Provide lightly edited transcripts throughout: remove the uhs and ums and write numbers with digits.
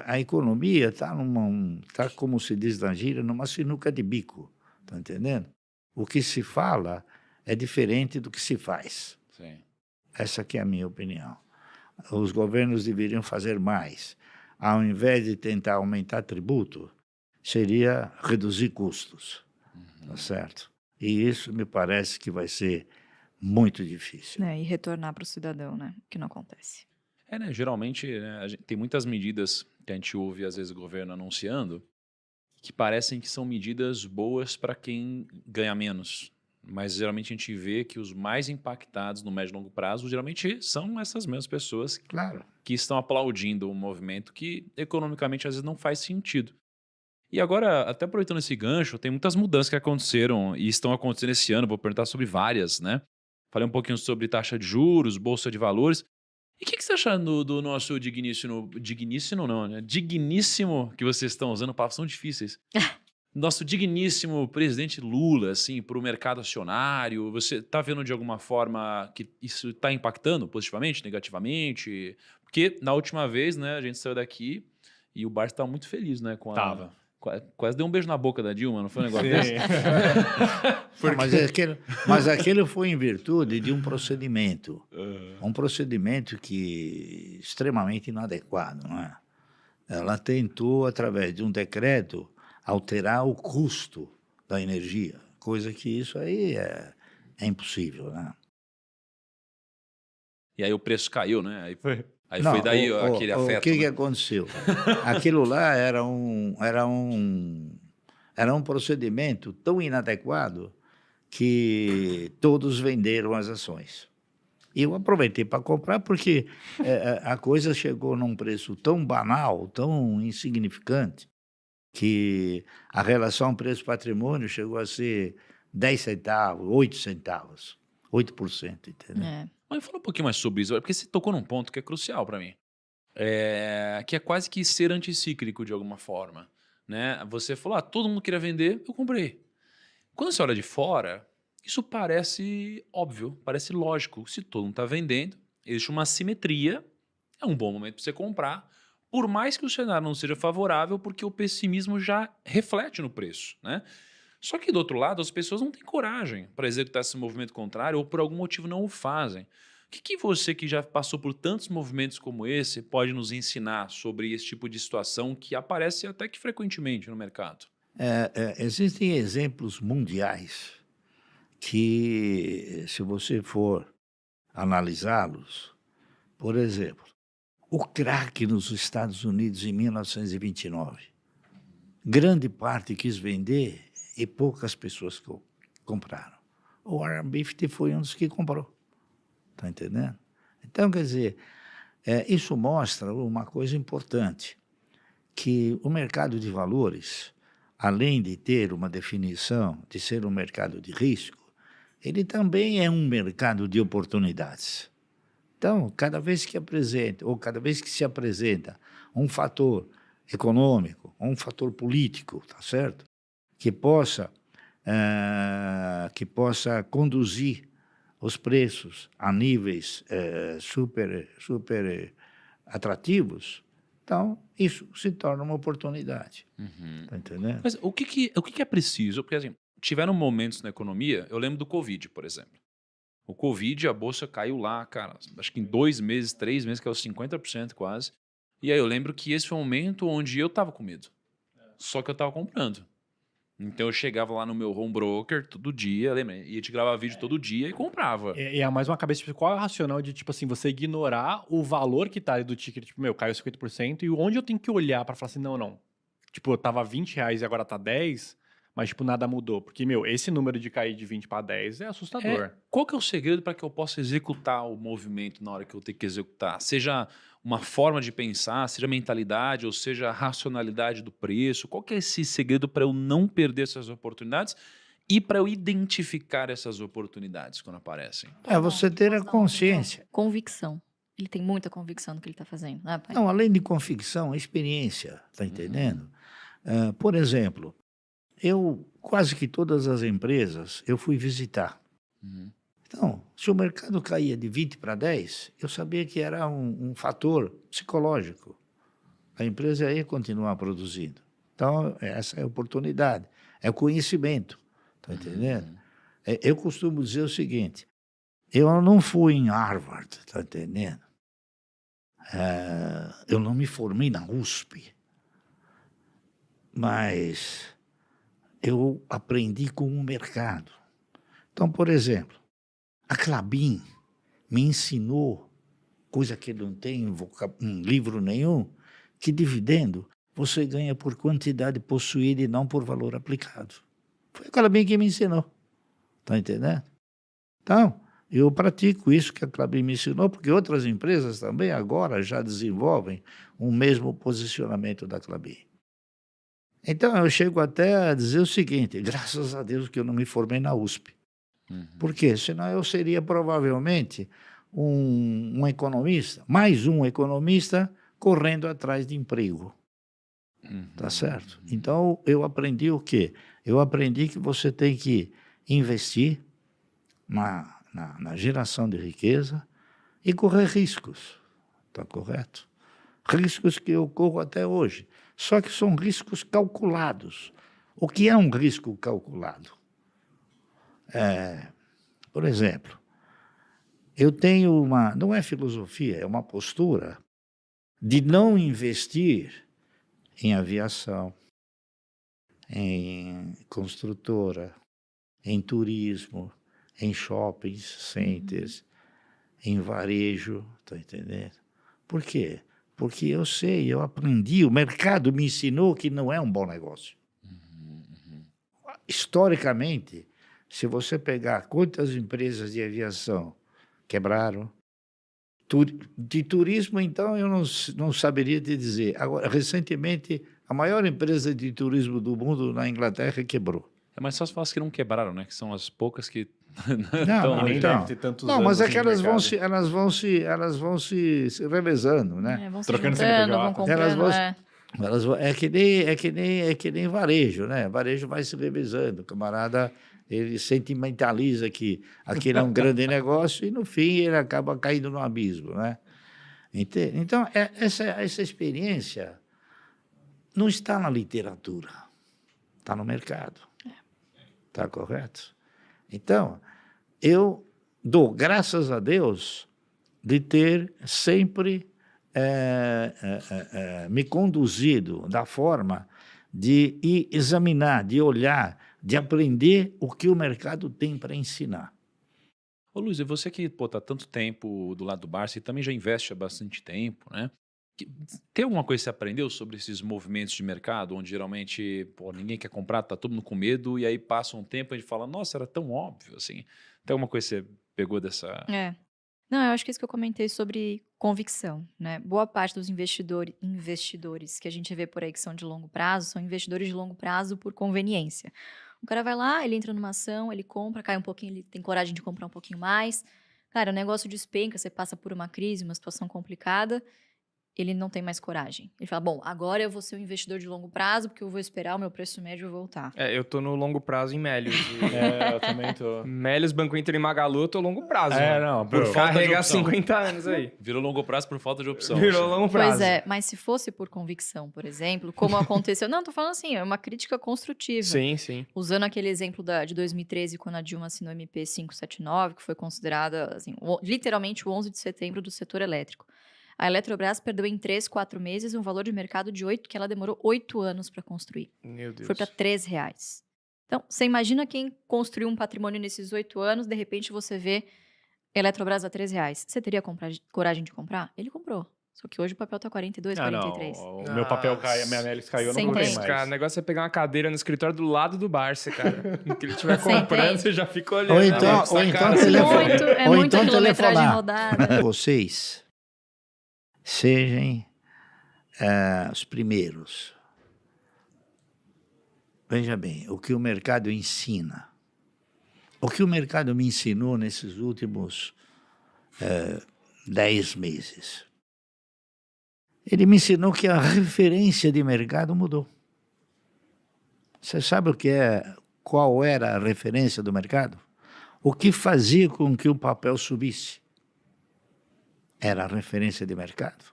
a economia está tá, como se diz na gíria, numa sinuca de bico, tá entendendo? O que se fala é diferente do que se faz. Sim. Essa aqui é a minha opinião. Os governos deveriam fazer mais. Ao invés de tentar aumentar tributo, seria reduzir custos, tá certo? E isso me parece que vai ser muito difícil. E retornar para o cidadão, né? Que não acontece. Né, geralmente, né, tem muitas medidas que a gente ouve, às vezes, o governo anunciando, que parecem que são medidas boas para quem ganha menos. Mas, geralmente, a gente vê que os mais impactados no médio e longo prazo, geralmente, são essas mesmas pessoas Claro. que estão aplaudindo um movimento que, economicamente, às vezes, não faz sentido. E agora, até aproveitando esse gancho, tem muitas mudanças que aconteceram e estão acontecendo esse ano, vou perguntar sobre várias, né? Falei um pouquinho sobre taxa de juros, bolsa de valores. E o que você acha do nosso digníssimo não, né? Digníssimo, que vocês estão usando, palavras são difíceis. Nosso digníssimo presidente Lula, assim, para o mercado acionário, você está vendo de alguma forma que isso está impactando positivamente, negativamente? Porque na última vez, né, a gente saiu daqui e o Barça estava muito feliz, né? Tava. Quase deu um beijo na boca da Dilma, não foi um negócio Sim. desse? Não, mas aquele foi em virtude de um procedimento. Um procedimento que extremamente inadequado, não é? Ela tentou, através de um decreto, alterar o custo da energia, coisa que isso aí é impossível, né? E aí o preço caiu, né? Aí Não, foi daí aquele o afeto. que né? aconteceu? Aquilo lá era um procedimento tão inadequado que todos venderam as ações. E eu aproveitei para comprar porque a coisa chegou num preço tão banal, tão insignificante, que a relação preço-patrimônio chegou a ser 10 centavos, 8 centavos, 8%, entendeu? Mas fala um pouquinho mais sobre isso, porque você tocou num ponto que é crucial para mim. Que é quase que ser anticíclico de alguma forma. Né? Você falou, todo mundo queria vender, eu comprei. Quando você olha de fora, isso parece óbvio, parece lógico. Se todo mundo está vendendo, existe uma assimetria, é um bom momento para você comprar, por mais que o cenário não seja favorável, porque o pessimismo já reflete no preço. Né? Só que do outro lado, as pessoas não têm coragem para executar esse movimento contrário ou por algum motivo não o fazem. O que você que já passou por tantos movimentos como esse pode nos ensinar sobre esse tipo de situação que aparece até que frequentemente no mercado? Existem exemplos mundiais que, se você for analisá-los, por exemplo, o crack nos Estados Unidos em 1929. Grande parte quis vender e poucas pessoas compraram. O Warren Buffett foi um dos que comprou. Está entendendo? Então, quer dizer, isso mostra uma coisa importante, que o mercado de valores, além de ter uma definição de ser um mercado de risco, ele também é um mercado de oportunidades. Então, cada vez que se apresenta um fator econômico, um fator político, tá certo? Que possa conduzir os preços a níveis super atrativos, então isso se torna uma oportunidade. Tá entendendo? Mas o que é preciso? Porque assim, tiveram momentos na economia, eu lembro do Covid, por exemplo. O Covid, a bolsa caiu lá, cara, acho que em 2 meses, 3 meses, caiu 50% quase. E aí eu lembro que esse foi um momento onde eu tava com medo. Só que eu tava comprando. Então eu chegava lá no meu home broker todo dia, lembra? E a gente gravava vídeo todo dia e comprava. E é mais uma cabeça, tipo, qual é o racional de, tipo assim, você ignorar o valor que tá ali do ticket, tipo, caiu 50%, e onde eu tenho que olhar pra falar assim, não. Tipo, eu tava R$20 e agora tá 10, mas, tipo, nada mudou. Porque, esse número de cair de 20 para 10 é assustador. Qual que é o segredo para que eu possa executar o movimento na hora que eu tenho que executar? Seja uma forma de pensar, seja mentalidade, ou seja a racionalidade do preço. Qual que é esse segredo para eu não perder essas oportunidades e para eu identificar essas oportunidades quando aparecem? É você ter a consciência. Convicção. Ele tem muita convicção no que ele está fazendo, né, pai? Não, além de convicção, experiência, tá entendendo? Por exemplo, quase que todas as empresas eu fui visitar. Então, se o mercado caía de 20 para 10, eu sabia que era um fator psicológico. a empresa ia continuar produzindo. Então, essa é a oportunidade, é o conhecimento, está entendendo? Eu costumo dizer o seguinte, eu não fui em Harvard, está entendendo? Eu não me formei na USP, mas eu aprendi com o mercado. Então, por exemplo, a Klabin me ensinou, coisa que não tem em livro nenhum, que dividendo você ganha por quantidade possuída e não por valor aplicado. Foi a Klabin que me ensinou. Está entendendo? Então, eu pratico isso que a Klabin me ensinou, porque outras empresas também agora já desenvolvem o mesmo posicionamento da Klabin. Então, eu chego até a dizer o seguinte, graças a Deus que eu não me formei na USP. Por quê? Senão eu seria provavelmente um economista, mais um economista correndo atrás de emprego. Tá certo? Então, eu aprendi o quê? Eu aprendi que você tem que investir na geração de riqueza e correr riscos. Tá correto? Riscos que eu corro até hoje. Só que são riscos calculados. O que é um risco calculado? Por exemplo, eu tenho não é filosofia, é uma postura de não investir em aviação, em construtora, em turismo, em shopping centers, em varejo, tá entendendo? Por quê? Porque eu sei, eu aprendi, o mercado me ensinou que não é um bom negócio. Historicamente, se você pegar quantas empresas de aviação quebraram, de turismo, então, eu não saberia te dizer. Agora, recentemente, a maior empresa de turismo do mundo na Inglaterra quebrou. É mais fácil falar que não quebraram, né? Que são as poucas que Não, E nem então, deve ter tantos não, anos mas é assim que de elas vão se revezando, né? Vão se Trocando juntando, vão CNPJ. comprando. É que nem varejo, né? Varejo vai se revezando. O camarada, ele sentimentaliza que aquele é um grande negócio e, no fim, ele acaba caindo no abismo, né? Entende? Então, essa experiência não está na literatura, está no mercado. Está correto? Então, eu dou graças a Deus de ter sempre me conduzido da forma de ir examinar, de olhar, de aprender o que o mercado tem para ensinar. Ô Luiz, e você que tá tanto tempo do lado do Barça e também já investe há bastante tempo, né? Tem alguma coisa que você aprendeu sobre esses movimentos de mercado, onde geralmente ninguém quer comprar, tá todo mundo com medo, e aí passa um tempo e a gente fala, nossa, era tão óbvio, assim. Tem alguma coisa que você pegou dessa... Não, eu acho que isso que eu comentei sobre convicção, né? Boa parte dos investidores que a gente vê por aí que são de longo prazo, são investidores de longo prazo por conveniência. O cara vai lá, ele entra numa ação, ele compra, cai um pouquinho, ele tem coragem de comprar um pouquinho mais. Cara, o negócio despenca, você passa por uma crise, uma situação complicada, ele não tem mais coragem. Ele fala, bom, agora eu vou ser um investidor de longo prazo, porque eu vou esperar o meu preço médio voltar. Eu tô no longo prazo em Melios. Eu também tô. Melios, Banco Inter e Magalu, eu tô longo prazo. mano. Não, Por falta de carregar opção. 50 anos aí. Virou longo prazo por falta de opção. Virou assim. longo prazo. Pois é, mas se fosse por convicção, por exemplo, como aconteceu... Não, tô falando assim, é uma crítica construtiva. Sim, sim. Usando aquele exemplo de 2013, quando a Dilma assinou o MP 579, que foi considerada, assim, literalmente o 11 de setembro do setor elétrico. A Eletrobras perdeu em 3, 4 meses um valor de mercado de 8, que ela demorou 8 anos para construir. Meu Deus. Foi para R$3. Então, você imagina quem construiu um patrimônio nesses 8 anos, de repente você vê Eletrobras a R$3. Você teria coragem de comprar? Ele comprou. Só que hoje o papel tá 42, 43. O meu papel caiu, a minha Melis caiu, eu não Sem comprei tempo. mais. Cara, o negócio é pegar uma cadeira no escritório do lado do Barça, cara. No que ele estiver Sem comprando, tempo. você já fica olhando. Ou então, Essa ou então cara, telefone. É Ou muita então quilometragem telefonar. rodada. Vocês sejam os primeiros. Veja bem, o que o mercado ensina. O que o mercado me ensinou nesses últimos 10 meses. Ele me ensinou que a referência de mercado mudou. Você sabe qual era a referência do mercado? O que fazia com que o papel subisse? Era a referência de mercado.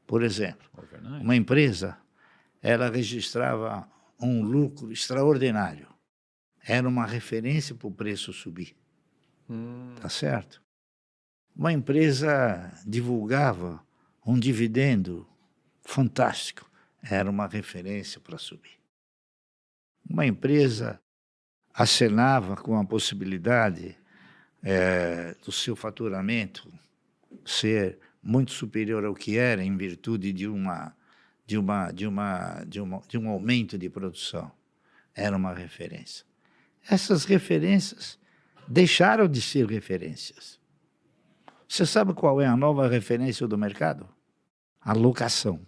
Por exemplo, Overnight. uma empresa, ela registrava um lucro extraordinário. Era uma referência para o preço subir. Tá certo? Uma empresa divulgava um dividendo fantástico. Era uma referência para subir. Uma empresa acenava com a possibilidade do seu faturamento ser muito superior ao que era em virtude de um aumento de produção. Era uma referência. Essas referências deixaram de ser referências. Você sabe qual é a nova referência do mercado? A locação.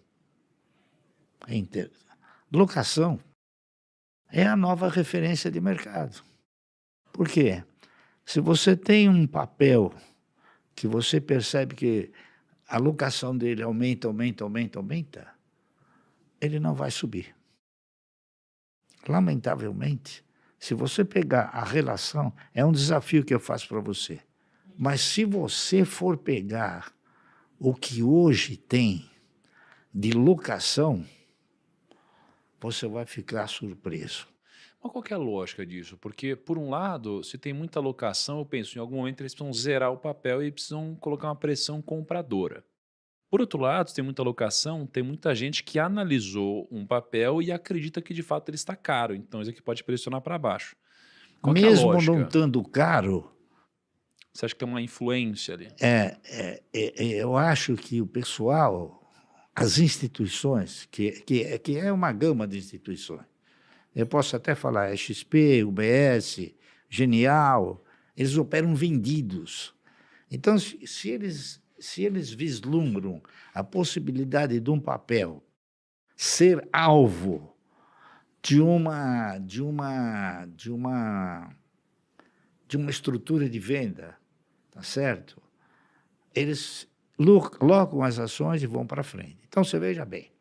Locação é a nova referência de mercado. Por quê? Se você tem um papel que você percebe que a locação dele aumenta, ele não vai subir. Lamentavelmente, se você pegar a relação, é um desafio que eu faço para você. Mas se você for pegar o que hoje tem de locação, você vai ficar surpreso. Mas qual que é a lógica disso? Porque, por um lado, se tem muita locação, eu penso, em algum momento eles precisam zerar o papel e precisam colocar uma pressão compradora. Por outro lado, se tem muita locação, tem muita gente que analisou um papel e acredita que de fato ele está caro. Então, isso aqui pode pressionar para baixo. Qual que é a Mesmo lógica? não estando caro, Você acha que tem uma influência ali? eu acho que o pessoal, as instituições, que é uma gama de instituições, eu posso até falar, XP, UBS, Genial, eles operam vendidos. Então, se eles vislumbram a possibilidade de um papel ser alvo de uma estrutura de venda, tá certo? Eles locam as ações e vão para frente. Então, você veja bem,